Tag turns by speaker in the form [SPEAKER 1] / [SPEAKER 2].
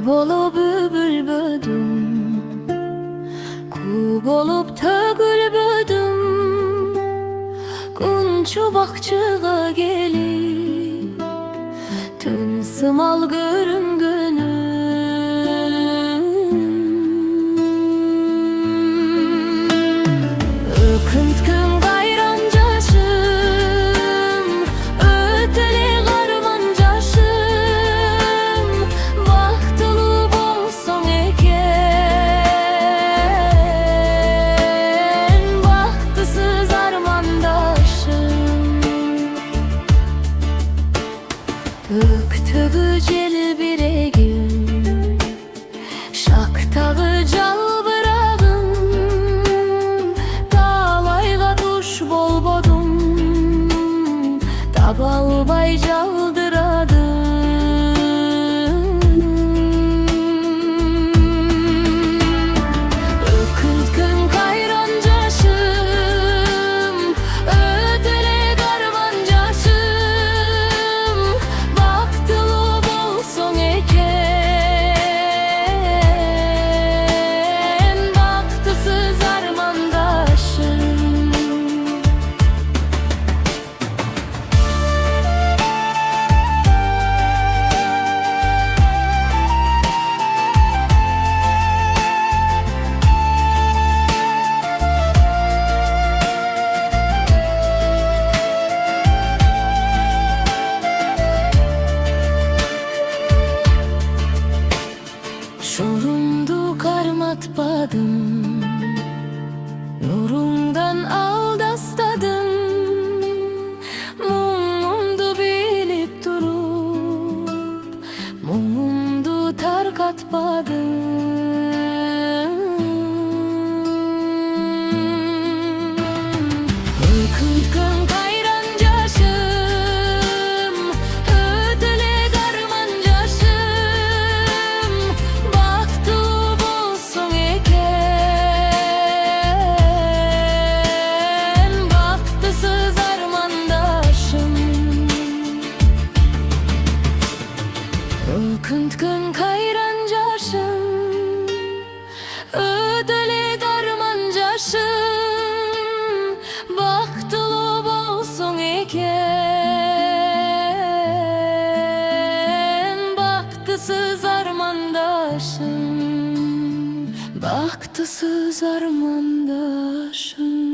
[SPEAKER 1] Bolup bülbüldüm, ku bolup tögülbüdüm. Kunçu bakçığa gelip tün sımal görüngünüm. Ökünt gün gayrancaşım, öteli garmancaşım. Baktılı bolsun eken, baktısız armandaşım. Öktügü cel biregim, şaktağı calbırağım. Talayga tuş bolbodum, tabalbay caldıradım. Ökünt gün kayrancaşım, ötele garmancaşım. Baktılı bolsun eken, baktısız armandaşım. Şorumdu karmatpadım, nurundan aldastadım. Mumumdu bilip durup, mumumdu tarkatpadım. Ökünt gün kayrancaşım, ötele garmancaşım. Baktılı bolsun eken, baktısız armandaşım. Ökünt gün kayrancaşım, ötele garmancaşım. Baktılı bolsun eken, baktısız armandaşım. Baktısız armandaşım.